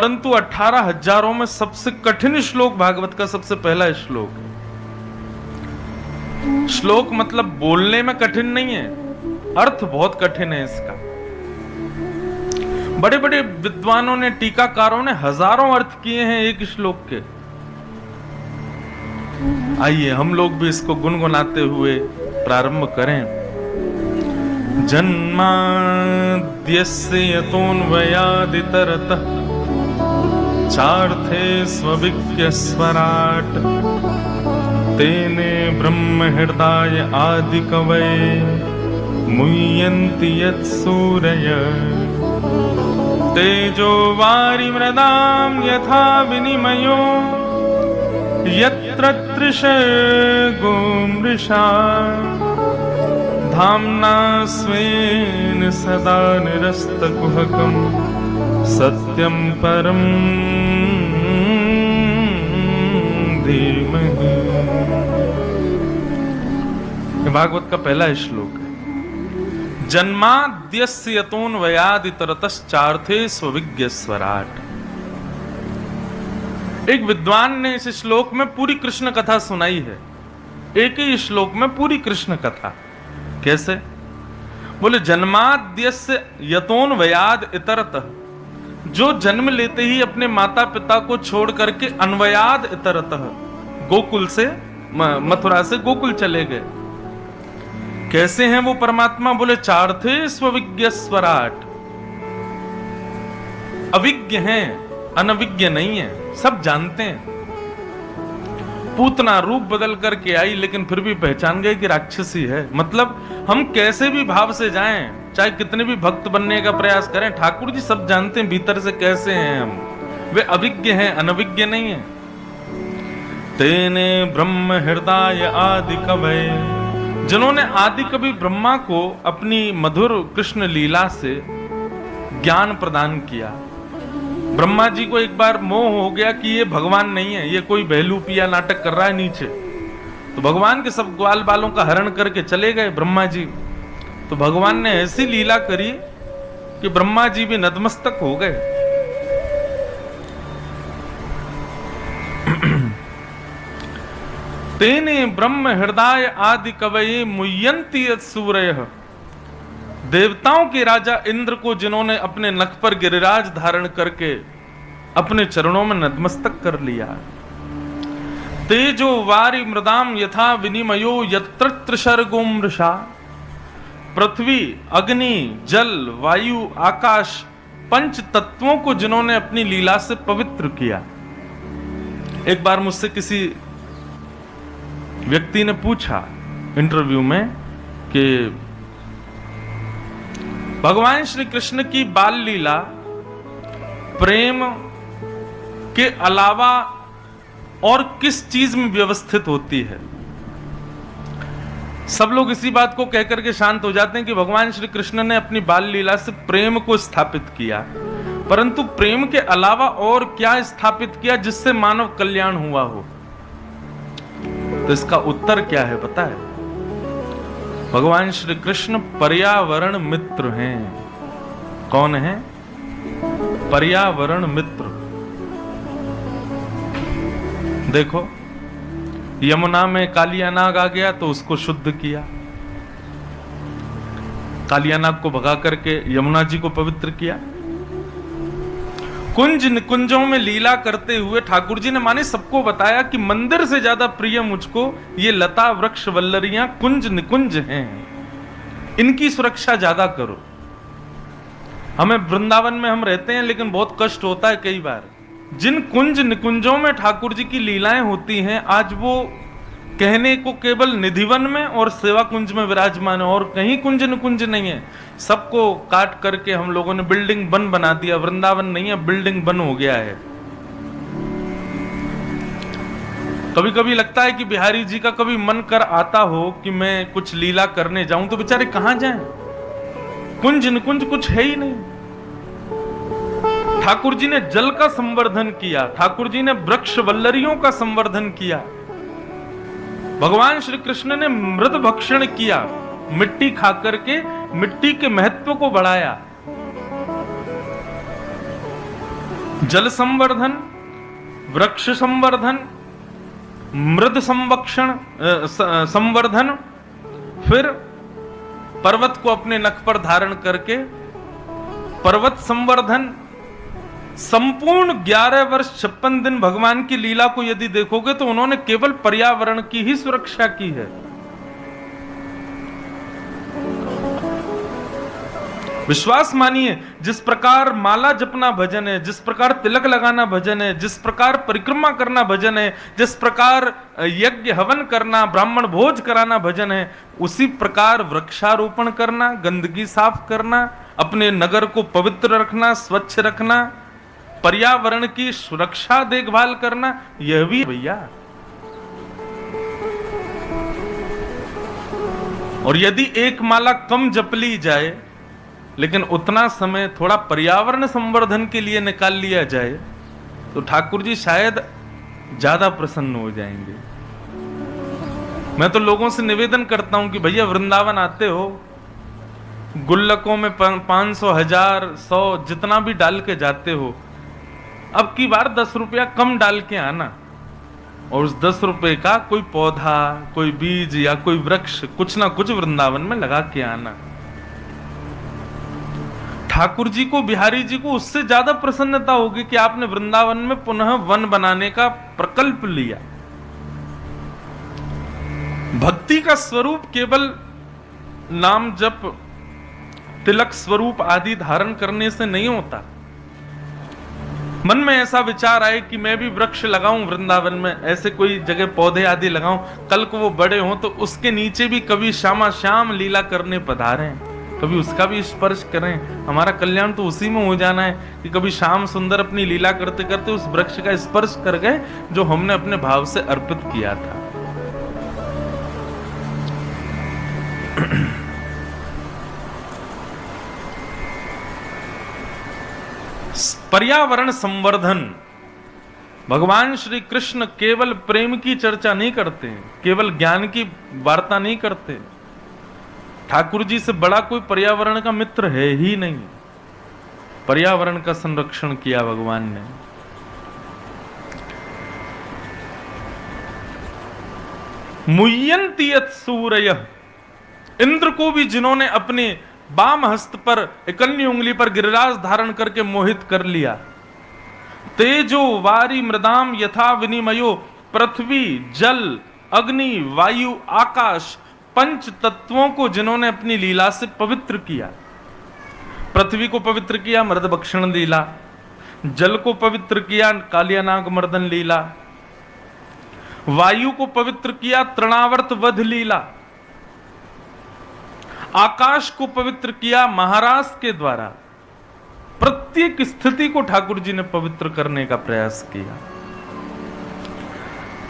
परंतु 18,000 में सबसे कठिन श्लोक भागवत का सबसे पहला श्लोक है। श्लोक मतलब बोलने में कठिन नहीं है, अर्थ बहुत कठिन है इसका। बड़े बड़े विद्वानों ने, टीकाकारों ने हजारों अर्थ किए हैं एक श्लोक के। आइए हम लोग भी इसको गुनगुनाते हुए प्रारंभ करें। जन्माद्यस्य यतोऽन्वयादितरतः चार्थे स्वविज्ञस्वराट् तेने ब्रह्म हृदय आदि कवये मुह्यन्ति यत्सूरयः तेजो वारिमृदां यथा विनिमयो यत्र तृषगो मृषा धाम्ना स्वेन सदा निरस्तकुहकं सत्यं परं धीमहि। भागवत का पहला श्लोक है। जन्माद्यस्य यतोऽन्वयादितरतश्चार्थे स्वविज्ञस्वराट्। एक विद्वान ने इस श्लोक में पूरी कृष्ण कथा सुनाई है, एक ही श्लोक में पूरी कृष्ण कथा। कैसे? बोले जन्माद्यस्य यतोऽन्वयाद इतरतः, जो जन्म लेते ही अपने माता पिता को छोड़ करके अन्वयाद इतरतः गोकुल से, मथुरा से गोकुल चले गए। कैसे हैं वो परमात्मा? बोले चार्थे स्वविज्ञस्वराट्, अविज्ञ हैं, अनविज्ञ नहीं है, सब जानते हैं। पूतना रूप बदल करके आई लेकिन फिर भी पहचान गए कि राक्षसी है। मतलब हम कैसे भी भाव से जाएं, चाहे कितने भी भक्त बनने का प्रयास करें, ठाकुर जी सब जानते हैं भीतर से कैसे हैं हम। वे अविज्ञ हैं, अनविज्ञ नहीं है। तेने ब्रह्म हृदय आदि कवये, जिन्होंने आदि कवि ब्रह्मा को अपनी मधुर कृष्ण लीला से ज्ञान प्रदान किया। ब्रह्मा जी को एक बार मोह हो गया कि ये भगवान नहीं है, ये कोई बहलूपिया नाटक कर रहा है नीचे, तो भगवान के सब ग्वाल बालों का हरण करके चले गए ब्रह्मा जी। तो भगवान ने ऐसी लीला करी कि ब्रह्मा जी भी नतमस्तक हो गए। तेने ब्रह्म हृदय आदि कवये मुह्यन्ति यत्सूरयः, देवताओं के राजा इंद्र को जिन्होंने अपने नख पर गिरिराज धारण करके अपने चरणों में नतमस्तक कर लिया। तेजो वारि मृदाम यथा विनिमयो यत्र त्रिसर्गो मृषा, पृथ्वी, अग्नि, जल, वायु, आकाश, पंच तत्वों को जिन्होंने अपनी लीला से पवित्र किया। एक बार मुझसे किसी व्यक्ति ने पूछा इंटरव्यू में कि भगवान श्री कृष्ण की बाल लीला प्रेम के अलावा और किस चीज में व्यवस्थित होती है? सब लोग इसी बात को कहकर के शांत हो जाते हैं कि भगवान श्री कृष्ण ने अपनी बाल लीला से प्रेम को स्थापित किया, परंतु प्रेम के अलावा और क्या स्थापित किया जिससे मानव कल्याण हुआ हो? तो इसका उत्तर क्या है पता है? भगवान श्री कृष्ण पर्यावरण मित्र हैं। कौन है? पर्यावरण मित्र। देखो, यमुना में कालियानाग आ गया तो उसको शुद्ध किया, कालियानाग को भगा करके यमुना जी को पवित्र किया। कुंज निकुंजों में लीला करते हुए ठाकुर जी ने माने सबको बताया कि मंदिर से ज्यादा प्रिय मुझको ये लता वृक्ष वल्लरियां कुंज निकुंज हैं, इनकी सुरक्षा ज्यादा करो। हमें वृंदावन में हम रहते हैं लेकिन बहुत कष्ट होता है कई बार। जिन कुंज निकुंजों में ठाकुर जी की लीलाएं होती हैं, आज वो कहने को केवल निधिवन में और सेवा कुंज में विराजमान है, और कहीं कुंज निकुंज नहीं है। सबको काट करके हम लोगों ने बिल्डिंग बन बना दिया। वृंदावन नहीं है, बिल्डिंग बन हो गया है। कभी कभी लगता है कि बिहारी जी का कभी मन कर आता हो कि मैं कुछ लीला करने जाऊं, तो बेचारे कहां जाएं? कुंज निकुंज कुछ है ही नहीं। ठाकुर जी ने जल का संवर्धन किया, ठाकुर जी ने वृक्ष वल्लरियों का संवर्धन किया। भगवान श्री कृष्ण ने मृद भक्षण किया, मिट्टी खा करके मिट्टी के महत्व को बढ़ाया। जल संवर्धन, वृक्ष संवर्धन, मृद संवर्धन, फिर पर्वत को अपने नख पर धारण करके पर्वत संवर्धन। संपूर्ण 11 वर्ष 56 दिन भगवान की लीला को यदि देखोगे तो उन्होंने केवल पर्यावरण की ही सुरक्षा की है। विश्वास मानिए, जिस प्रकार माला जपना भजन है, जिस प्रकार तिलक लगाना भजन है, जिस प्रकार परिक्रमा करना भजन है, जिस प्रकार यज्ञ हवन करना, ब्राह्मण भोज कराना भजन है, उसी प्रकार वृक्षारोपण करना, गंदगी साफ करना, अपने नगर को पवित्र रखना, स्वच्छ रखना, पर्यावरण की सुरक्षा देखभाल करना, यह भी भैया। और यदि एक माला कम जप ली जाए लेकिन उतना समय थोड़ा पर्यावरण संवर्धन के लिए निकाल लिया जाए तो ठाकुर जी शायद ज्यादा प्रसन्न हो जाएंगे। मैं तो लोगों से निवेदन करता हूं कि भैया वृंदावन आते हो, गुल्लकों में 500, 1000, 100 जितना भी डाल के जाते हो, अब की बार 10 रुपया कम डाल के आना और उस 10 रुपए का कोई पौधा, कोई बीज या कोई वृक्ष कुछ ना कुछ वृंदावन में लगा के आना। ठाकुर जी को, बिहारी जी को उससे ज्यादा प्रसन्नता होगी कि आपने वृंदावन में पुनः वन बनाने का प्रकल्प लिया। भक्ति का स्वरूप केवल नाम जप, तिलक स्वरूप आदि धारण करने से नहीं होता। मन में ऐसा विचार आए कि मैं भी वृक्ष लगाऊं वृंदावन में, ऐसे कोई जगह पौधे आदि लगाऊं, कल को वो बड़े हों तो उसके नीचे भी कभी श्यामा श्याम लीला करने पधारें, कभी उसका भी स्पर्श करें। हमारा कल्याण तो उसी में हो जाना है कि कभी श्याम सुंदर अपनी लीला करते करते उस वृक्ष का स्पर्श कर गए जो हमने अपने भाव से अर्पित किया था। पर्यावरण संवर्धन। भगवान श्री कृष्ण केवल प्रेम की चर्चा नहीं करते, केवल ज्ञान की वार्ता नहीं करते। ठाकुर जी से बड़ा कोई पर्यावरण का मित्र है ही नहीं। पर्यावरण का संरक्षण किया भगवान ने। मुह्यन्ति यत् सूरयः, इंद्र को भी जिन्होंने अपने बाम हस्त पर इकन्नी उंगली पर गिरिराज धारण करके मोहित कर लिया। तेजो वारी मृदाम यथा विनिमयो, पृथ्वी जल अग्नि वायु आकाश, पंच तत्वों को जिन्होंने अपनी लीला से पवित्र किया। पृथ्वी को पवित्र किया मृद भक्षण लीला, जल को पवित्र किया कालियानाग मर्दन लीला, वायु को पवित्र किया तृणावर्त वध लीला, आकाश को पवित्र किया महाराज के द्वारा। प्रत्येक स्थिति को ठाकुर जी ने पवित्र करने का प्रयास किया।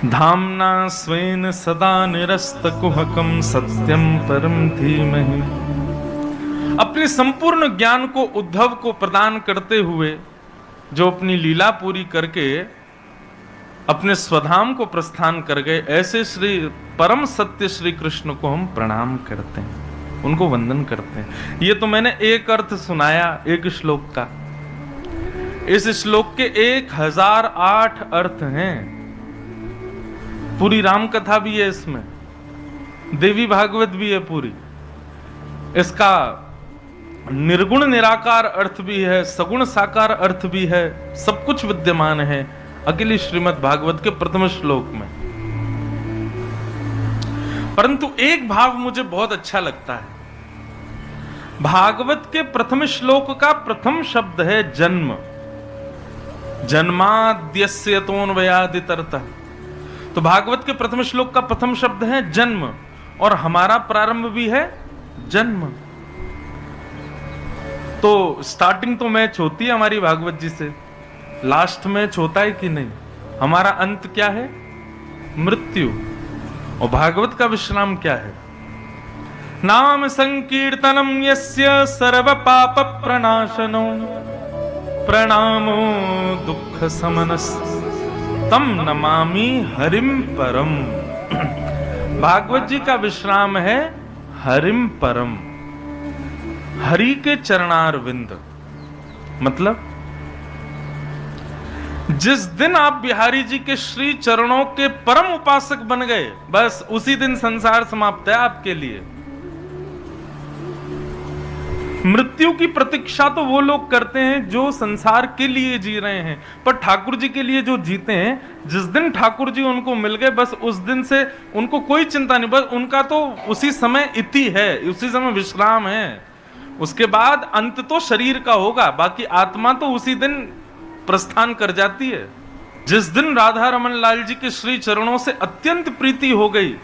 धामना स्वेन सदा निरस्त कुहकम सत्यम परम धीमहि। अपने संपूर्ण ज्ञान को उद्धव को प्रदान करते हुए जो अपनी लीला पूरी करके अपने स्वधाम को प्रस्थान कर गए, ऐसे श्री परम सत्य श्री कृष्ण को हम प्रणाम करते हैं, उनको वंदन करते हैं। ये तो मैंने एक अर्थ सुनाया एक श्लोक का। इस श्लोक के 1008 अर्थ हैं। पूरी राम कथा भी है इसमें, देवी भागवत भी है पूरी। इसका निर्गुण निराकार अर्थ भी है, सगुण साकार अर्थ भी है, सब कुछ विद्यमान है अकेली श्रीमद् भागवत के प्रथम श्लोक में। परंतु एक भाव मुझे बहुत अच्छा लगता है। भागवत के प्रथम श्लोक का प्रथम शब्द है जन्म। जन्माद्यस्य तोन्वयादितरतः। तो भागवत के प्रथम श्लोक का प्रथम शब्द है जन्म, और हमारा प्रारंभ भी है जन्म। तो स्टार्टिंग तो मैच होती है हमारी भागवत जी से, लास्ट मैच होता है कि नहीं। हमारा अंत क्या है? मृत्यु। और भागवत का विश्राम क्या है? नाम संकीर्तनम यस्य सर्व पाप प्रणाशनो, प्रणामो दुख समनस तम नमामि हरिम परम। भागवत जी का विश्राम है हरिम परम, हरि के चरणारविंद। मतलब जिस दिन आप बिहारी जी के श्री चरणों के परम उपासक बन गए, बस उसी दिन संसार समाप्त है आपके लिए। मृत्यु की प्रतीक्षा तो वो लोग करते हैं जो संसार के लिए जी रहे हैं, पर ठाकुर जी के लिए जो जीते हैं, जिस दिन ठाकुर जी उनको मिल गए, बस उस दिन से उनको कोई चिंता नहीं, बस उनका तो उसी समय इति है, उसी समय विश्राम है। उसके बाद अंत तो शरीर का होगा, बाकी आत्मा तो उसी दिन प्रस्थान कर जाती है। जिस दिन राधा रमन लाल जी के श्री चरणों से अत्यंत प्रीति हो गई,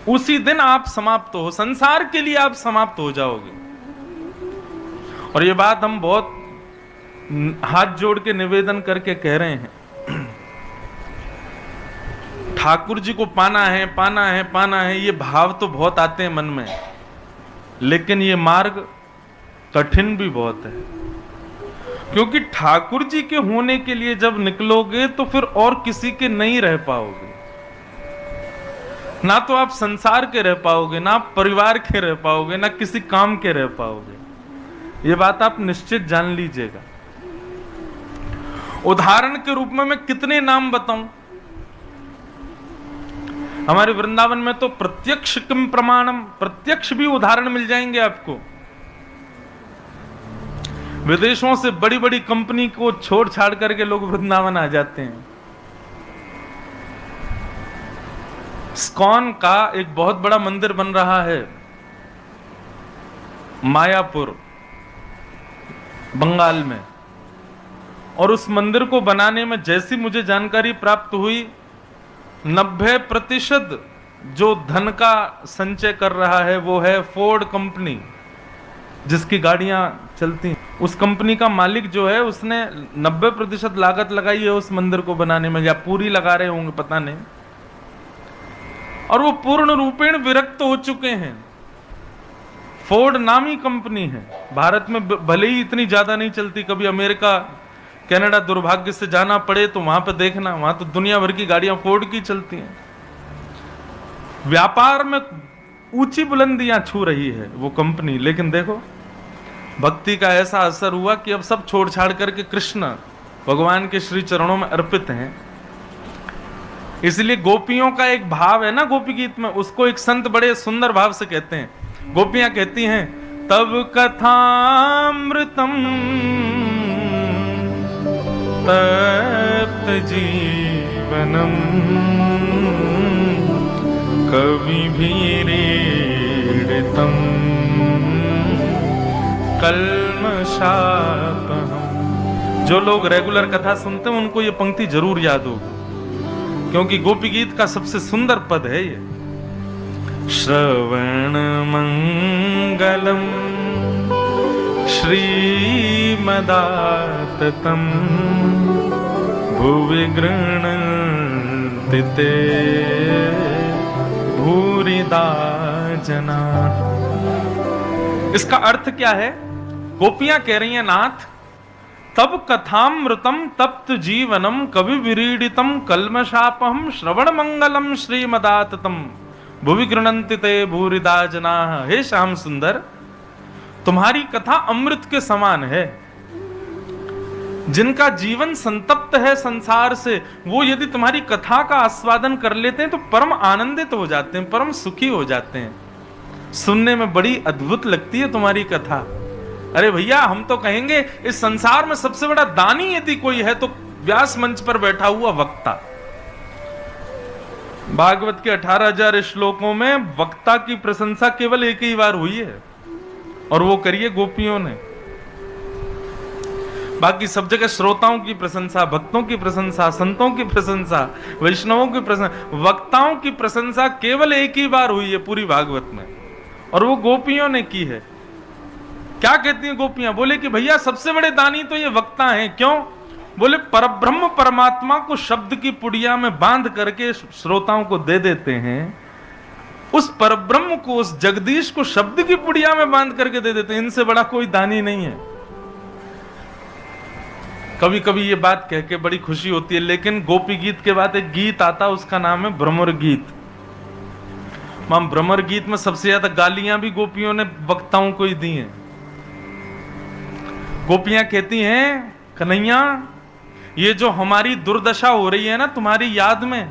उसी दिन आप समाप्त हो, संसार के लिए आप समाप्त हो जाओगे। और ये बात हम बहुत हाथ जोड़ के निवेदन करके कह रहे हैं, ठाकुर जी को पाना है, पाना है, पाना है, ये भाव तो बहुत आते हैं मन में, लेकिन ये मार्ग कठिन भी बहुत है। क्योंकि ठाकुर जी के होने के लिए जब निकलोगे तो फिर और किसी के नहीं रह पाओगे। ना तो आप संसार के रह पाओगे, ना आप परिवार के रह पाओगे, ना किसी काम के रह पाओगे। ये बात आप निश्चित जान लीजिएगा। उदाहरण के रूप में मैं कितने नाम बताऊं? हमारे वृंदावन में तो प्रत्यक्ष किम प्रमाणम, प्रत्यक्ष भी उदाहरण मिल जाएंगे आपको। विदेशों से बड़ी बड़ी कंपनी को छोड़ छाड़ करके लोग वृंदावन आ जाते हैं। स्कॉन का एक बहुत बड़ा मंदिर बन रहा है मायापुर, बंगाल में, और उस मंदिर को बनाने में जैसी मुझे जानकारी प्राप्त हुई, 90% जो धन का संचय कर रहा है वो है फोर्ड कंपनी, जिसकी गाड़ियां चलती हैं। उस कंपनी का मालिक जो है, उसने 90% लागत लगाई है उस मंदिर को बनाने में, या पूरी लगा रहे होंगे पता नहीं, और वो पूर्ण रूपेण विरक्त हो चुके हैं। फोर्ड नामी कंपनी है, भारत में भले ही इतनी ज्यादा नहीं चलती, कभी अमेरिका कनाडा दुर्भाग्य से जाना पड़े तो वहां पे देखना, वहां तो दुनिया भर की गाड़ियां फोर्ड की चलती हैं। व्यापार में ऊंची बुलंदियां छू रही है वो कंपनी, लेकिन देखो भक्ति का ऐसा असर हुआ कि अब सब छोड़ छाड़ करके कृष्ण भगवान के श्री चरणों में अर्पित हैं। इसलिए गोपियों का एक भाव है ना गोपी गीत में, उसको एक संत बड़े सुंदर भाव से कहते हैं। गोपियां कहती हैं, तब कथामृतम तप्त जीवनम कवि भीरीडितम कल्मषापहम। जो लोग रेगुलर कथा सुनते हैं उनको ये पंक्ति जरूर याद होगी, क्योंकि गोपी गीत का सबसे सुंदर पद है ये। श्रवण मंगलम श्रीमदाततम भुवि गृह्णन्ति ते भूरिदा जना। इसका अर्थ क्या है? गोपियां कह रही हैं, नाथ तब कथामृतम तप्त जीवनम कवि विरीडितम कल्मषापहम श्रवण मंगलम श्रीमदाततम भुवि गृह्णन्ति ते भूरिदा जनाः। हे श्याम सुंदर, तुम्हारी कथा अमृत के समान है। जिनका जीवन संतप्त है संसार से, वो यदि तुम्हारी कथा का आस्वादन कर लेते हैं तो परम आनंदित हो जाते हैं, परम सुखी हो जाते हैं। सुनने में बड़ी अद्भुत लगती है तुम्हारी कथा। अरे भैया, हम तो कहेंगे इस संसार में सबसे बड़ा दानी यदि कोई है तो व्यास मंच पर बैठा हुआ वक्ता। भागवत के 18,000 श्लोकों में वक्ता की प्रशंसा केवल एक ही बार हुई है, और वो करिए गोपियों ने। बाकी सब जगह श्रोताओं की प्रशंसा, भक्तों की प्रशंसा, संतों की प्रशंसा, वैष्णवों की प्रशंसा। वक्ताओं की प्रशंसा केवल एक ही बार हुई है पूरी भागवत में, और वो गोपियों ने की है। क्या कहती हैं गोपियां? बोले कि भैया सबसे बड़े दानी तो ये वक्ता हैं। क्यों? बोले परब्रह्म परमात्मा को शब्द की पुड़िया में बांध करके श्रोताओं को दे देते हैं। उस परब्रह्म को, उस जगदीश को शब्द की पुड़िया में बांध करके दे देते हैं। इनसे बड़ा कोई दानी नहीं है। कभी कभी ये बात कह के बड़ी खुशी होती है, लेकिन गोपी गीत के बाद एक गीत आता, उसका नाम है भ्रमर गीत। मां, भ्रमर गीत में सबसे ज्यादा गालियां भी गोपियों ने वक्ताओं को ही दी हैं। गोपियां कहती हैं, कन्हैया ये जो हमारी दुर्दशा हो रही है ना तुम्हारी याद में,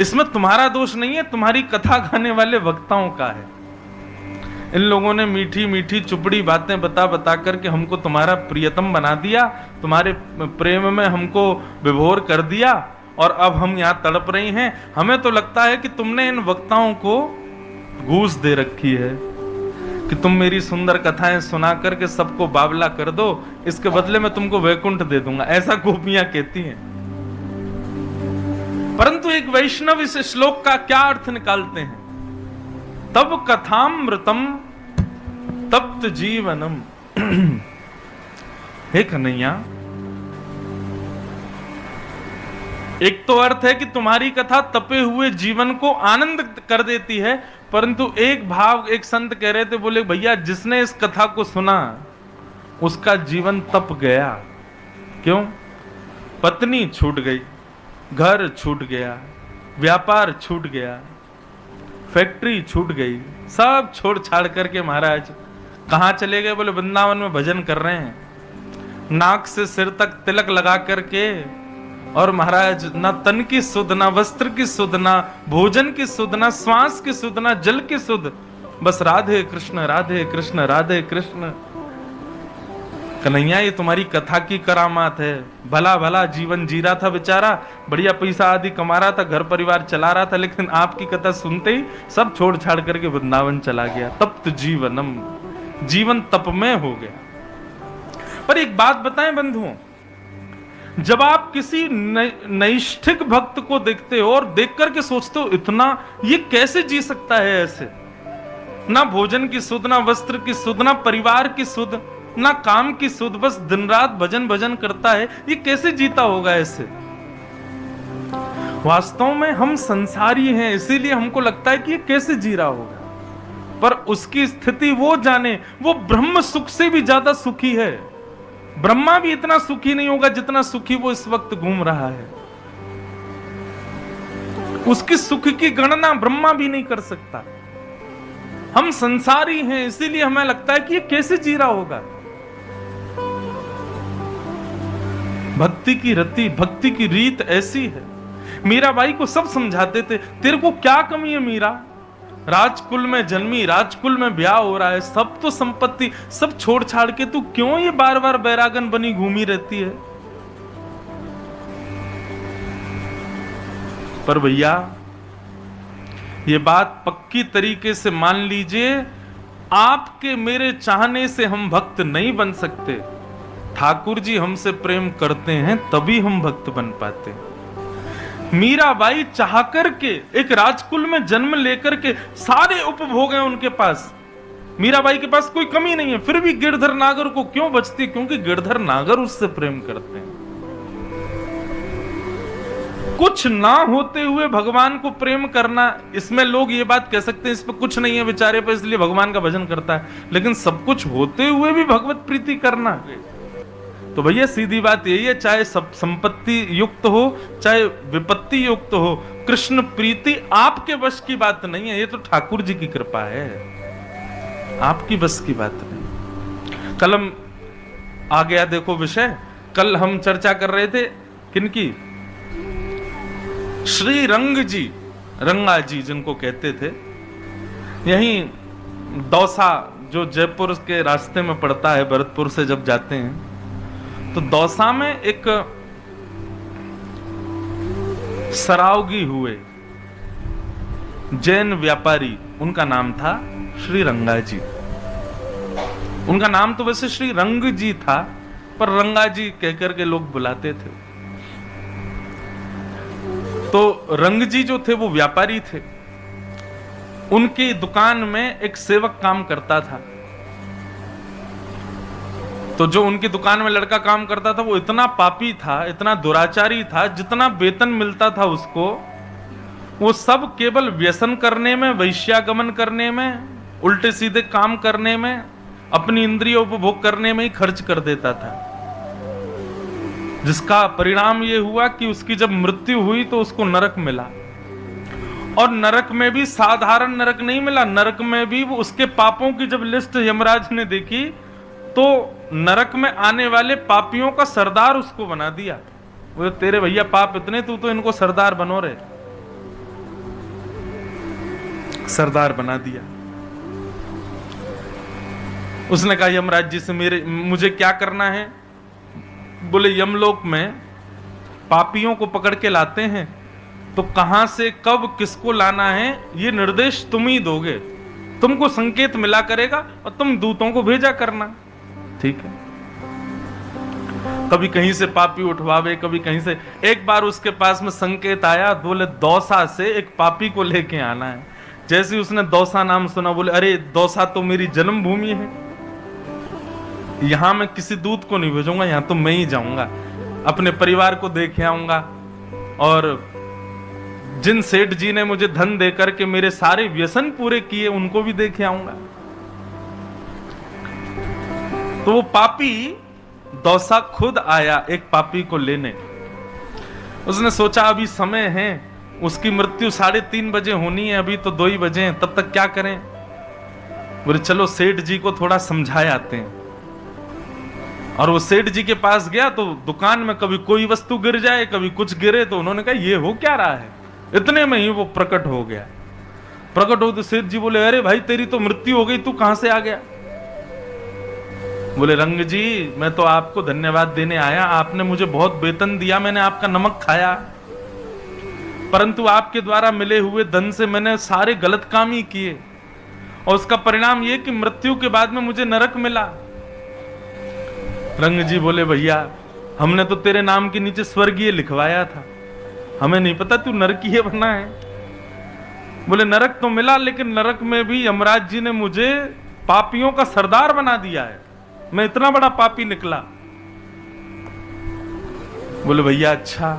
इसमें तुम्हारा दोष नहीं है, तुम्हारी कथा गाने वाले वक्ताओं का है। इन लोगों ने मीठी मीठी चुपड़ी बातें बता बता करके हमको तुम्हारा प्रियतम बना दिया, तुम्हारे प्रेम में हमको विभोर कर दिया, और अब हम यहाँ तड़प रही हैं। हमें तो लगता है कि तुमने इन वक्ताओं को घूस दे रखी है कि तुम मेरी सुंदर कथाएं सुना करके सबको बावला कर दो, इसके बदले में तुमको वैकुंठ दे दूंगा, ऐसा गोपियां कहती हैं। परंतु एक वैष्णव इस श्लोक का क्या अर्थ निकालते हैं? तब कथामृतम तप्त जीवनम। हे कन्हैया, एक तो अर्थ है कि तुम्हारी कथा तपे हुए जीवन को आनंद कर देती है, परंतु एक भाव एक संत कह रहे थे, बोले भैया जिसने इस कथा को सुना उसका जीवन तप गया। क्यों? पत्नी छूट गई, घर छूट गया, व्यापार छूट गया, फैक्ट्री छूट गई, सब छोड़ छाड़ करके महाराज कहां चले गए? बोले वृंदावन में भजन कर रहे हैं, नाक से सिर तक तिलक लगा करके, और महाराज ना तन की सुध, ना वस्त्र की सुध, ना भोजन की सुध, ना श्वास की सुध, ना जल की सुध, बस राधे कृष्ण राधे कृष्ण राधे कृष्ण। कन्हैया ये तुम्हारी कथा की करामात है। भला भला जीवन जी रहा था बेचारा, बढ़िया पैसा आदि कमा रहा था, घर परिवार चला रहा था, लेकिन आपकी कथा सुनते ही सब छोड़ छाड़ करके वृंदावन चला गया। तप्त जीवनम, जीवन तप में हो गया। पर एक बात बताएं बंधुओं, जब आप किसी नैष्ठिक भक्त को देखते हो और देख करके सोचते हो इतना ये कैसे जी सकता है ऐसे, ना भोजन की सुध, ना वस्त्र की सुध, ना परिवार की सुध, ना काम की सुध, बस दिन रात भजन भजन करता है, ये कैसे जीता होगा ऐसे? वास्तव में हम संसारी हैं, इसीलिए हमको लगता है कि ये कैसे जी रहा होगा, पर उसकी स्थिति वो जाने, वो ब्रह्म सुख से भी ज्यादा सुखी है। ब्रह्मा भी इतना सुखी नहीं होगा जितना सुखी वो इस वक्त घूम रहा है। उसकी सुख की गणना ब्रह्मा भी नहीं कर सकता। हम संसारी हैं, इसीलिए हमें लगता है कि ये कैसे जी रहा होगा। भक्ति की रति, भक्ति की रीत ऐसी है। मीराबाई को सब समझाते थे, तेरे को क्या कमी है मीरा, राजकुल में जन्मी, राजकुल में ब्याह हो रहा है, सब तो संपत्ति सब छोड़ छाड़ के तू क्यों ये बार बार बैरागन बनी घूमी रहती है? पर भैया ये बात पक्की तरीके से मान लीजिए, आपके मेरे चाहने से हम भक्त नहीं बन सकते। ठाकुर जी हमसे प्रेम करते हैं तभी हम भक्त बन पाते हैं। मीराबाई चाह करके एक राजकुल में जन्म लेकर के सारे उपभोग हैं उनके पास, मीराबाई के पास कोई कमी नहीं है, फिर भी गिरधर नागर को क्यों बचती? क्योंकि गिरधर नागर उससे प्रेम करते हैं। कुछ ना होते हुए भगवान को प्रेम करना, इसमें लोग ये बात कह सकते हैं इस पर कुछ नहीं है बेचारे पे इसलिए भगवान का भजन करता है, लेकिन सब कुछ होते हुए भी भगवत प्रीति करना, तो भैया सीधी बात यही है, चाहे सब संपत्ति युक्त हो चाहे विपत्ति युक्त हो, कृष्ण प्रीति आपके वश की बात नहीं है, ये तो ठाकुर जी की कृपा है, आपकी बस की बात नहीं। कल हम आ गया देखो विषय, कल हम चर्चा कर रहे थे किनकी? श्री रंग जी, रंगा जी जिनको कहते थे, यहीं दौसा जो जयपुर के रास्ते में पड़ता है, भरतपुर से जब जाते हैं तो दौसा में एक सरावगी हुए जैन व्यापारी, उनका नाम था श्री रंगा जी। उनका नाम तो वैसे श्री रंग जी था, पर रंगा जी कहकर के लोग बुलाते थे। तो रंग जी जो थे वो व्यापारी थे, उनकी दुकान में एक सेवक काम करता था। तो जो उनकी दुकान में लड़का काम करता था वो इतना पापी था, इतना दुराचारी था, जितना वेतन मिलता था उसको वो सब केवल व्यसन करने में, वैश्यागमन करने में, उल्टे सीधे काम करने में, अपनी इंद्रिय उपभोग करने में ही खर्च कर देता था। जिसका परिणाम ये हुआ कि उसकी जब मृत्यु हुई तो उसको नरक मिला, और नरक में भी साधारण नरक नहीं मिला, नरक में भी वो उसके पापों की जब लिस्ट यमराज ने देखी तो नरक में आने वाले पापियों का सरदार उसको बना दिया। वो तेरे भैया पाप इतने, तू तो इनको सरदार बनो रे, सरदार बना दिया। उसने कहा यमराज जी से मुझे क्या करना है? बोले यमलोक में पापियों को पकड़ के लाते हैं, तो कहां से कब किसको लाना है ये निर्देश तुम ही दोगे, तुमको संकेत मिला करेगा और तुम दूतों को भेजा करना। ठीक है। कभी कहीं से पापी उठवावे, कभी कहीं से। एक बार उसके पास में संकेत आया, बोले दौसा से एक पापी को लेके आना है। जैसे ही उसने दौसा नाम सुना, बोले अरे दौसा तो मेरी जन्मभूमि है, यहां मैं किसी दूत को नहीं भेजूंगा, यहां तो मैं ही जाऊंगा, अपने परिवार को देख आऊंगा और जिन सेठ जी ने मुझे धन देकर के मेरे सारे व्यसन पूरे किए उनको भी देख आऊंगा। तो वो पापी दौसा खुद आया एक पापी को लेने। उसने सोचा अभी समय है, उसकी मृत्यु 3:30 बजे होनी है, अभी तो 2 ही बजे हैं, तब तक क्या करें? बोले चलो सेठ जी को थोड़ा समझाए आते हैं। और वो सेठ जी के पास गया तो दुकान में कभी कोई वस्तु गिर जाए, कभी कुछ गिरे, तो उन्होंने कहा ये हो क्या रहा है? इतने में ही वो प्रकट हो गया। प्रकट हो तो सेठ जी बोले अरे भाई तेरी तो मृत्यु हो गई, तू कहां से आ गया? बोले रंग जी मैं तो आपको धन्यवाद देने आया, आपने मुझे बहुत वेतन दिया, मैंने आपका नमक खाया, परंतु आपके द्वारा मिले हुए धन से मैंने सारे गलत काम ही किए और उसका परिणाम ये कि मृत्यु के बाद में मुझे नरक मिला। रंग जी बोले भैया हमने तो तेरे नाम के नीचे स्वर्गीय लिखवाया था, हमें नहीं पता तू नरकीय बना है। बोले नरक तो मिला, लेकिन नरक में भी यमराज जी ने मुझे पापियों का सरदार बना दिया है, मैं इतना बड़ा पापी निकला। बोले भैया अच्छा,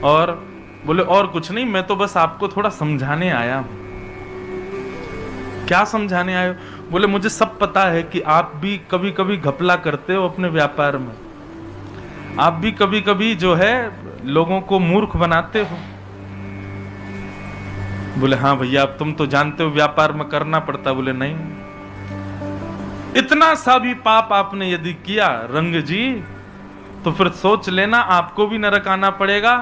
और बोले और कुछ नहीं, मैं तो बस आपको थोड़ा समझाने आया हूं। क्या समझाने आए हो? बोले मुझे सब पता है कि आप भी कभी कभी घपला करते हो अपने व्यापार में, आप भी कभी कभी जो है लोगों को मूर्ख बनाते हो। बोले हाँ भैया अब तुम तो जानते हो व्यापार में करना पड़ता। बोले नहीं, इतना सा भी पाप आपने यदि किया रंग जी, तो फिर सोच लेना आपको भी नरक आना पड़ेगा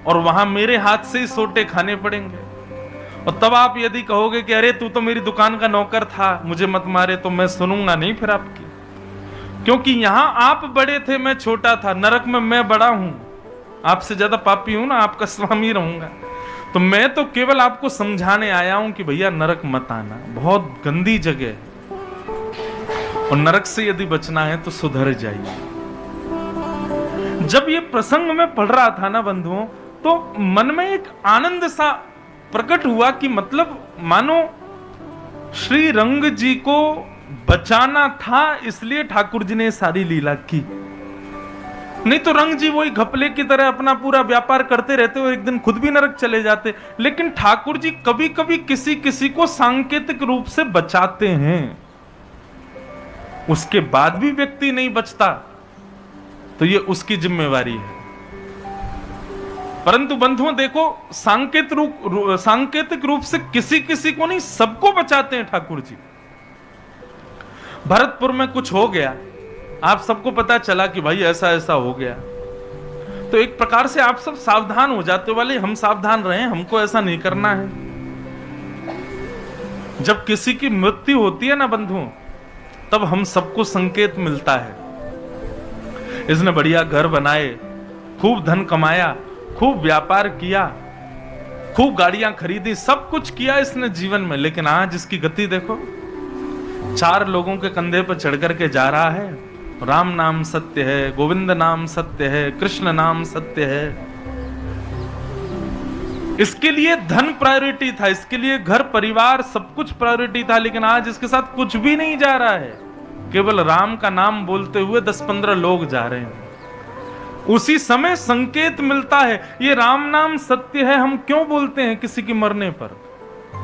और वहां मेरे हाथ से ही सोटे खाने पड़ेंगे। और तब आप यदि कहोगे कि अरे तू तो मेरी दुकान का नौकर था, मुझे मत मारे, तो मैं सुनूंगा नहीं फिर आपकी, क्योंकि यहां आप बड़े थे मैं छोटा था, नरक में मैं बड़ा हूं, आपसे ज्यादा पापी हूं ना, आपका स्वामी रहूंगा। तो मैं तो केवल आपको समझाने आया हूं कि भैया नरक मत आना, बहुत गंदी जगह है और नरक से यदि बचना है तो सुधर जाइए। जब ये प्रसंग में पढ़ रहा था ना बंधुओं, तो मन में एक आनंद सा प्रकट हुआ कि मतलब मानो श्री रंग जी को बचाना था, इसलिए ठाकुर जी ने सारी लीला की। नहीं तो रंग जी वही घपले की तरह अपना पूरा व्यापार करते रहते और एक दिन खुद भी नरक चले जाते। लेकिन ठाकुर जी कभी कभी किसी किसी को सांकेतिक रूप से बचाते हैं, उसके बाद भी व्यक्ति नहीं बचता तो ये उसकी जिम्मेवारी है। परंतु बंधुओं देखो, सांकेतिक रूप से किसी किसी को नहीं, सबको बचाते हैं ठाकुर जी। भरतपुर में कुछ हो गया, आप सबको पता चला कि भाई ऐसा ऐसा हो गया, तो एक प्रकार से आप सब सावधान हो जाते हो, वाले हम सावधान रहें, हमको ऐसा नहीं करना है। जब किसी की मृत्यु होती है ना बंधुओं, तब हम सबको संकेत मिलता है। इसने बढ़िया घर बनाए, खूब धन कमाया, खूब व्यापार किया, खूब गाड़ियां खरीदी, सब कुछ किया इसने जीवन में, लेकिन आज इसकी गति देखो, 4 लोगों के कंधे पर चढ़ करके जा रहा है। राम नाम सत्य है, गोविंद नाम सत्य है, कृष्ण नाम सत्य है। इसके लिए धन प्रायोरिटी था, इसके लिए घर परिवार सब कुछ प्रायोरिटी था, लेकिन आज इसके साथ कुछ भी नहीं जा रहा है, केवल राम का नाम बोलते हुए 10-15 लोग जा रहे हैं। उसी समय संकेत मिलता है, ये राम नाम सत्य है हम क्यों बोलते हैं? किसी की मरने पर,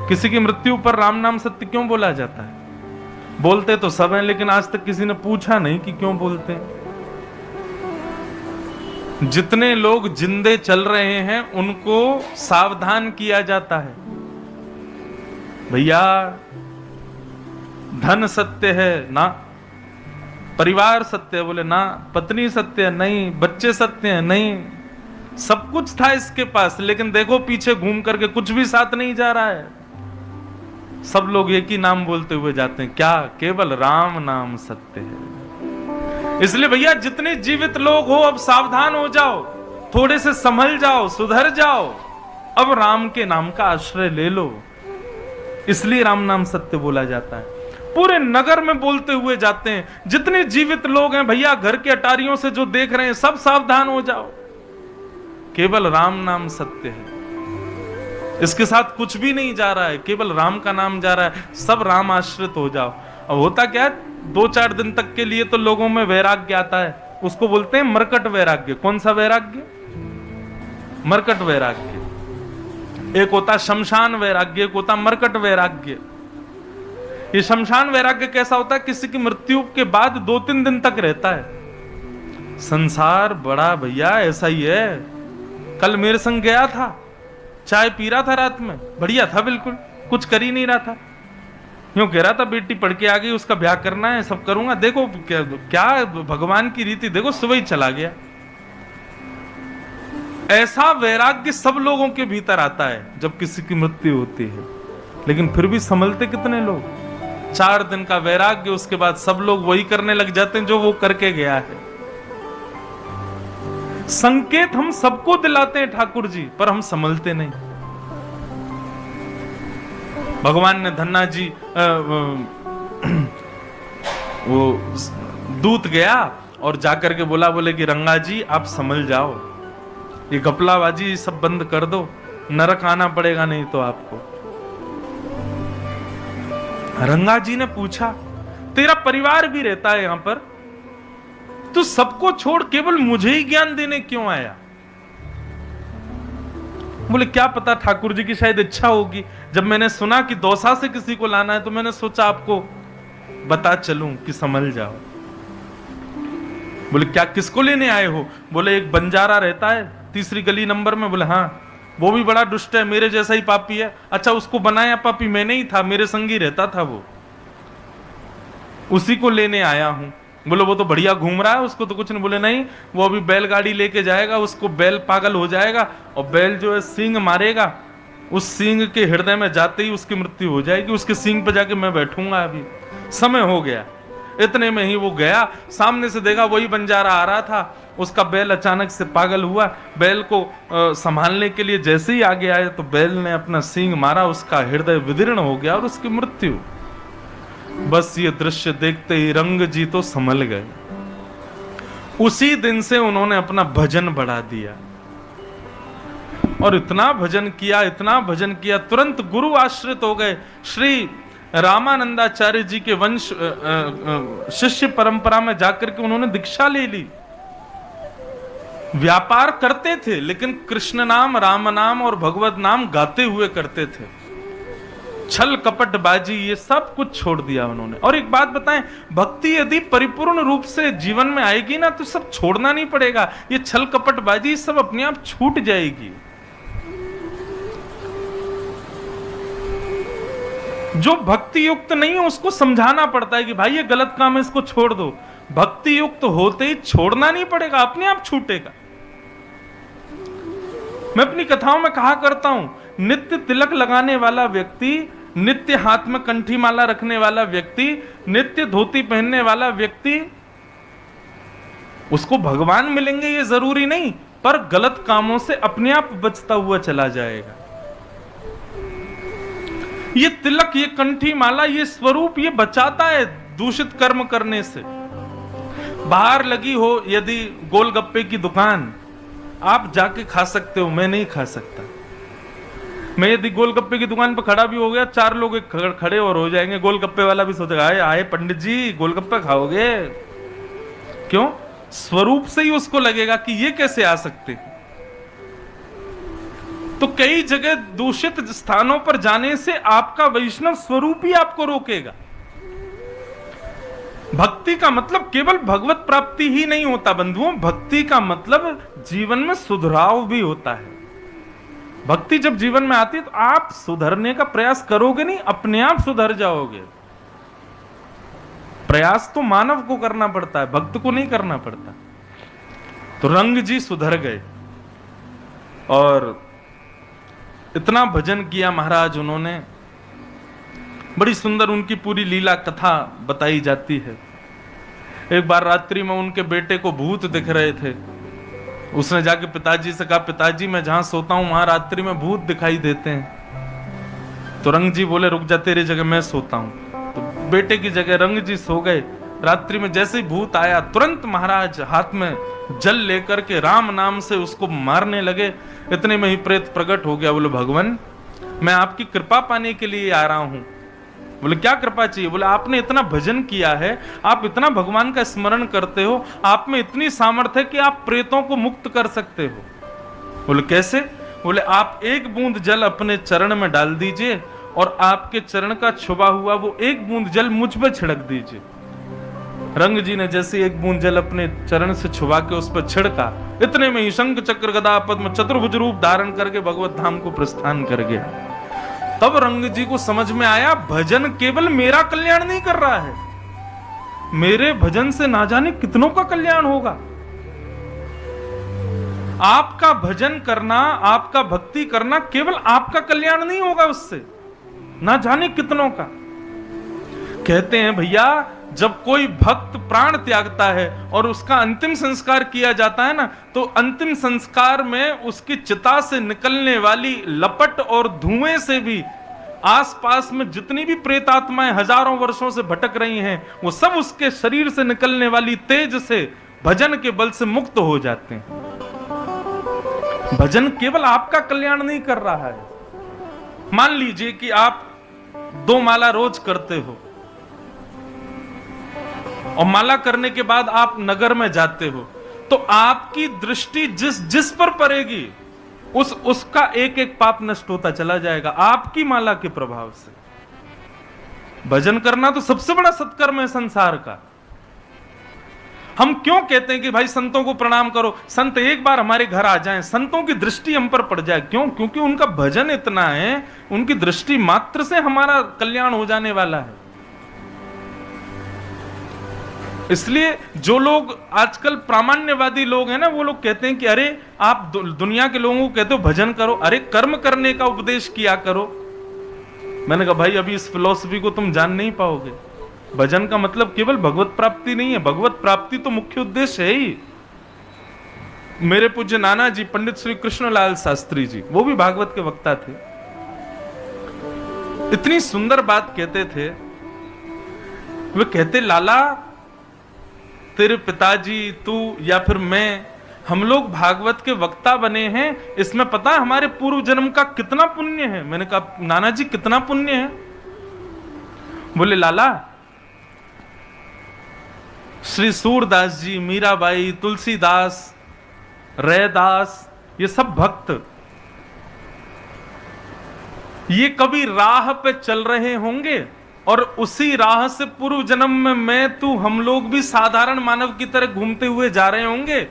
किसी की मृत्यु पर राम नाम सत्य क्यों बोला जाता है? बोलते तो सब हैं, लेकिन आज तक किसी ने पूछा नहीं कि क्यों बोलते हैं। जितने लोग जिंदे चल रहे हैं उनको सावधान किया जाता है, भैया धन सत्य है ना, परिवार सत्य है, बोले ना। पत्नी सत्य है, नहीं। बच्चे सत्य हैं, नहीं। सब कुछ था इसके पास, लेकिन देखो पीछे घूम करके कुछ भी साथ नहीं जा रहा है। सब लोग एक ही नाम बोलते हुए जाते हैं, क्या? केवल राम नाम सत्य है। इसलिए भैया जितने जीवित लोग हो, अब सावधान हो जाओ, थोड़े से संभल जाओ, सुधर जाओ। अब राम के नाम का आश्रय ले लो। इसलिए राम नाम सत्य बोला जाता है। पूरे नगर में बोलते हुए जाते हैं। जितने जीवित लोग हैं भैया, घर के अटारियों से जो देख रहे हैं, सब सावधान हो जाओ। केवल राम नाम सत्य है, इसके साथ कुछ भी नहीं जा रहा है, केवल राम का नाम जा रहा है। सब राम आश्रित हो जाओ। अब होता क्या है, 2-4 दिन तक के लिए तो लोगों में वैराग्य आता है, उसको बोलते हैं मरकट वैराग्य। कौन सा वैराग्य? मरकट वैराग्य। एक होता शमशान वैराग्य, एक होता मरकट वैराग्य। ये शमशान वैराग्य कैसा होता है? किसी की मृत्यु के बाद 2-3 दिन तक रहता है। संसार बड़ा भैया ऐसा ही है। कल मेरे संग गया था, चाय पी रहा था रात में, बढ़िया था, बिल्कुल कुछ कर ही नहीं रहा था। यूं कह रहा था बेटी पढ़ के आ गई, उसका ब्याह करना है, सब करूंगा। देखो क्या भगवान की रीति, देखो सुबह ही चला गया। ऐसा वैराग्य सब लोगों के भीतर आता है जब किसी की मृत्यु होती है, लेकिन फिर भी संभलते कितने लोग? 4 दिन का वैराग्य, उसके बाद सब लोग वही करने लग जाते हैं जो वो करके गया है। संकेत हम सबको दिलाते हैं ठाकुर जी, पर हम संभलते नहीं। भगवान ने धन्ना जी वो दूत गया और जाकर के बोले कि रंगा जी आप संभल जाओ, ये घपलाबाजी सब बंद कर दो, नरक आना पड़ेगा नहीं तो आपको। रंगा जी ने पूछा, तेरा परिवार भी रहता है यहां पर, तू सबको छोड़ केवल मुझे ही ज्ञान देने क्यों आया? बोले क्या पता, ठाकुर जी की शायद इच्छा होगी। जब मैंने सुना कि दौसा से किसी को लाना है तो मैंने सोचा आपको बता चलूं कि संभल जाओ। बोले क्या, किसको लेने आए हो? बोले एक बंजारा रहता है 3री गली नंबर में। बोले हाँ, वो भी बड़ा दुष्ट है, मेरे जैसा ही पापी है। अच्छा, उसको बनाया पापी मैंने ही था, मेरे संग ही रहता था वो, उसी को लेने आया हूं। बोले वो तो बढ़िया घूम रहा है, उसको तो कुछ नहीं। बोले नहीं, वो अभी बैलगाड़ी लेके जाएगा, उसको बैल पागल हो जाएगा और बैल जो है सींग मारेगा, उस सींग के हृदय में जाते ही उसकी मृत्यु हो जाएगी। उसके सींग पे जाके मैं बैठूंगा, अभी समय हो गया। इतने में ही वो गया, सामने से देखा वही बंजारा आ रहा था, उसका बैल अचानक से पागल हुआ। बैल को संभालने के लिए जैसे ही आगे आए तो बैल ने अपना सींग मारा, उसका हृदय विदीर्ण हो गया और उसकी मृत्यु। बस ये दृश्य देखते ही रंग जी तो संभल गए। उसी दिन से उन्होंने अपना भजन बढ़ा दिया और इतना भजन किया, इतना भजन किया, तुरंत गुरु आश्रित हो गए। श्री रामानंदाचार्य जी के वंश शिष्य परंपरा में जाकर के उन्होंने दीक्षा ले ली। व्यापार करते थे लेकिन कृष्ण नाम, राम नाम और भगवत नाम गाते हुए करते थे। छल कपट बाजी ये सब कुछ छोड़ दिया उन्होंने। और एक बात बताएं, भक्ति यदि परिपूर्ण रूप से जीवन में आएगी ना तो सब छोड़ना नहीं पड़ेगा। ये छल कपट बाजी सब अपने आप छूट जाएगी। जो भक्ति युक्त नहीं है उसको समझाना पड़ता है कि भाई ये गलत काम है, इसको छोड़ दो। भक्ति युक्त होते ही छोड़ना नहीं पड़ेगा, अपने आप छूटेगा। मैं अपनी कथाओं में कहा करता हूं, नित्य तिलक लगाने वाला व्यक्ति, नित्य हाथ में कंठी माला रखने वाला व्यक्ति, नित्य धोती पहनने वाला व्यक्ति, उसको भगवान मिलेंगे ये जरूरी नहीं, पर गलत कामों से अपने आप बचता हुआ चला जाएगा। ये तिलक, ये कंठी माला, ये स्वरूप ये बचाता है दूषित कर्म करने से। बाहर लगी हो यदि गोलगप्पे की दुकान, आप जाके खा सकते हो, मैं नहीं खा सकता। मैं यदि गोलगप्पे की दुकान पर खड़ा भी हो गया, 4 लोग खड़े और हो जाएंगे, गोलगप्पे वाला भी सोचेगा आए आए पंडित जी गोलगप्पे खाओगे। क्यों? स्वरूप से ही उसको लगेगा कि ये कैसे आ सकते हैं। तो कई जगह दूषित स्थानों पर जाने से आपका वैष्णव स्वरूप ही आपको रोकेगा। भक्ति का मतलब केवल भगवत प्राप्ति ही नहीं होता बंधुओं, भक्ति का मतलब जीवन में सुधराव भी होता है। भक्ति जब जीवन में आती है तो आप सुधरने का प्रयास करोगे नहीं, अपने आप सुधर जाओगे। प्रयास तो मानव को करना पड़ता है, भक्त को नहीं करना पड़ता। तो रंग जी सुधर गए और इतना भजन किया महाराज उन्होंने। बड़ी सुंदर उनकी पूरी लीला कथा बताई जाती है। एक बार रात्रि में उनके बेटे को भूत दिख रहे थे। उसने जाके पिताजी से कहा, पिताजी मैं जहां सोता हूं वहां रात्रि में भूत दिखाई देते हैं। तो रंग जी बोले, रुक जा, तेरी जगह मैं सोता हूं। तो बेटे की जगह रंग जी सो गए। रात्रि में जैसे ही भूत आया, तुरंत महाराज हाथ में जल लेकर के राम नाम से उसको मारने लगे। इतने में ही प्रेत प्रकट हो गया। बोले, भगवान मैं आपकी कृपा पाने के लिए आ रहा हूं। बोले, क्या कृपा चाहिए? बोले, आपने इतना भजन किया है, आप इतना भगवान का स्मरण करते हो, आप में इतनी सामर्थ्य है कि आप प्रेतों को मुक्त कर सकते हो। बोले, कैसे? बोले, आप एक बूंद जल अपने चरण में डाल दीजिए और आपके चरण का छुपा हुआ वो एक बूंद जल मुझ पर छिड़क दीजिए। रंग जी ने जैसे एक बूंद जल अपने चरण से छुपा के उस पर छिड़का, इतने में ही शंख चक्र गदा पद्म चतुर्भुज रूप धारण करके भगवत धाम को प्रस्थान कर गया। तब रंग जी को समझ में आया, भजन केवल मेरा कल्याण नहीं कर रहा है, मेरे भजन से ना जाने कितनों का कल्याण होगा। आपका भजन करना, आपका भक्ति करना केवल आपका कल्याण नहीं होगा, उससे ना जाने कितनों का। कहते हैं भैया, जब कोई भक्त प्राण त्यागता है और उसका अंतिम संस्कार किया जाता है ना, तो अंतिम संस्कार में उसकी चिता से निकलने वाली लपट और धुएं से भी आसपास में जितनी भी प्रेतात्माएं हजारों वर्षों से भटक रही हैं, वो सब उसके शरीर से निकलने वाली तेज से, भजन के बल से मुक्त हो जाते हैं। भजन केवल आपका कल्याण नहीं कर रहा है। मान लीजिए कि आप 2 माला रोज करते हो और माला करने के बाद आप नगर में जाते हो, तो आपकी दृष्टि जिस पर पड़ेगी उसका एक एक पाप नष्ट होता चला जाएगा आपकी माला के प्रभाव से। भजन करना तो सबसे बड़ा सत्कर्म है संसार का। हम क्यों कहते हैं कि भाई संतों को प्रणाम करो, संत एक बार हमारे घर आ जाएं, संतों की दृष्टि हम पर पड़ जाए? क्यों? क्योंकि उनका भजन इतना है, उनकी दृष्टि मात्र से हमारा कल्याण हो जाने वाला है। इसलिए जो लोग आजकल प्रामाण्यवादी लोग हैं ना, वो लोग कहते हैं कि अरे आप दुनिया के लोगों को कहते हो भजन करो, अरे कर्म करने का उपदेश किया करो। मैंने कहा भाई अभी इस फिलॉसफी को तुम जान नहीं पाओगे। भजन का मतलब केवल भगवत प्राप्ति नहीं है, भगवत प्राप्ति तो मुख्य उद्देश्य है ही। मेरे पूज्य नाना जी पंडित श्री कृष्णलाल शास्त्री जी, वो भी भागवत के वक्ता थे, इतनी सुंदर बात कहते थे। वे कहते, लाला तेरे पिताजी, तू या फिर मैं, हम लोग भागवत के वक्ता बने हैं, इसमें पता है हमारे पूर्व जन्म का कितना पुण्य है? मैंने कहा नाना जी कितना पुण्य है? बोले, लाला श्री सूरदास जी, मीराबाई, तुलसीदास, रैदास, ये सब भक्त, ये कभी राह पे चल रहे होंगे और उसी राह से पूर्व जन्म में मैं, तू, हम लोग भी साधारण मानव की तरह घूमते हुए जा रहे होंगे,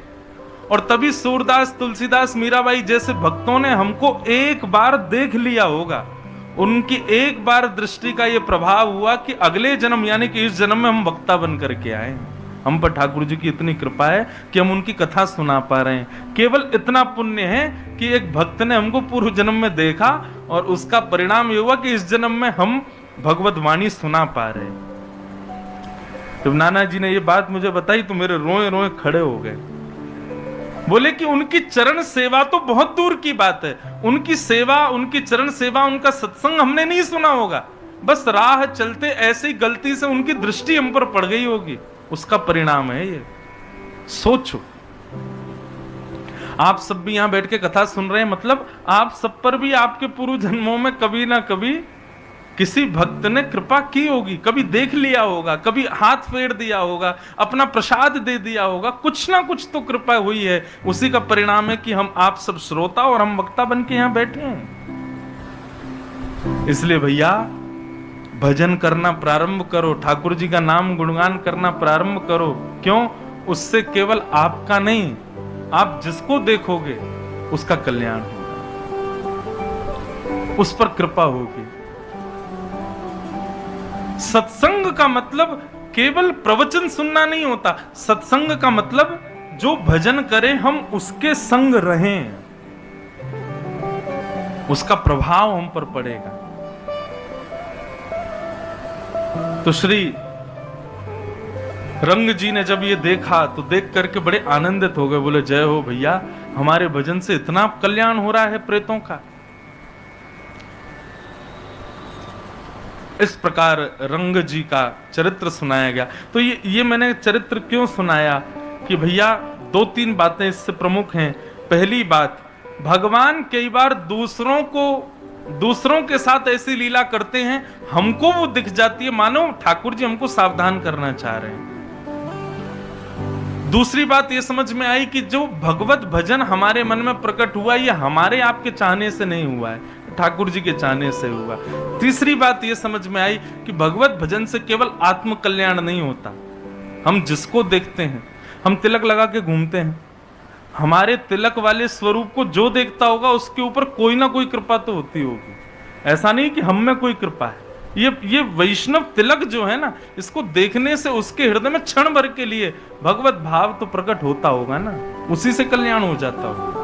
और तभी सूरदास, तुलसीदास, मीराबाई जैसे भक्तों ने हमको एक बार देख लिया होगा। उनकी एक बार दृष्टि का यह प्रभाव हुआ कि अगले जन्म यानी कि इस जन्म में हम वक्ता बन करके आए। हम पर ठाकुर जी की इतनी कृपा है कि हम उनकी कथा सुना पा रहे हैं। केवल इतना पुण्य है कि एक भक्त ने हमको पूर्व जन्म में देखा और उसका परिणाम यह हुआ कि इस जन्म में हम भगवत वाणी सुना पा रहे। जब नाना जी ने ये बात मुझे बताई तो मेरे रोए रोए खड़े हो गए। बोले कि उनकी चरण सेवा तो बहुत दूर की बात है, उनकी सेवा, उनकी चरण सेवा, उनका सत्संग हमने नहीं सुना होगा, बस राह चलते ऐसी गलती से उनकी दृष्टि हम पर पड़ गई होगी, उसका परिणाम है ये। सोचो, आप सब भी यहां बैठ के कथा सुन रहे हैं, मतलब आप सब पर भी आपके पूर्व जन्मों में कभी ना कभी किसी भक्त ने कृपा की होगी, कभी देख लिया होगा, कभी हाथ फेर दिया होगा, अपना प्रसाद दे दिया होगा, कुछ ना कुछ तो कृपा हुई है। उसी का परिणाम है कि हम आप सब श्रोता और हम वक्ता बन के यहां बैठे हैं। इसलिए भैया भजन करना प्रारंभ करो, ठाकुर जी का नाम गुणगान करना प्रारंभ करो। क्यों? उससे केवल आपका नहीं, आप जिसको देखोगे उसका कल्याण होगा, उस पर कृपा होगी। सत्संग का मतलब केवल प्रवचन सुनना नहीं होता। सत्संग का मतलब जो भजन करे हम उसके संग रहें, उसका प्रभाव हम पर पड़ेगा। तो श्री रंग जी ने जब ये देखा तो देख करके बड़े आनंदित हो गए, बोले जय हो भैया, हमारे भजन से इतना कल्याण हो रहा है प्रेतों का। इस प्रकार रंग जी का चरित्र सुनाया गया। तो ये मैंने चरित्र क्यों सुनाया कि भैया दो तीन बातें इससे प्रमुख हैं। पहली बात, भगवान कई बार दूसरों के साथ ऐसी लीला करते हैं, हमको वो दिख जाती है, मानो ठाकुर जी हमको सावधान करना चाह रहे हैं। दूसरी बात ये समझ में आई कि जो भगवत भजन हमारे मन में प्रकट हुआ, ये हमारे आपके चाहने से नहीं हुआ है, ठाकुर जी के चाहने से हुआ। तीसरी बात ये समझ में आई कि भगवत भजन से केवल आत्म कल्याण नहीं होता। हम जिसको देखते हैं, हम तिलक लगा के घूमते हैं, हमारे तिलक वाले स्वरूप को जो देखता होगा उसके ऊपर कोई ना कोई कृपा तो होती होगी। ऐसा नहीं कि हम में कोई कृपा है। ये वैष्णव तिलक जो है ना, इसको देखने से उसके हृदय में क्षण भर के लिए भगवत भाव तो प्रकट होता होगा ना, उसी से कल्याण हो जाता होगा।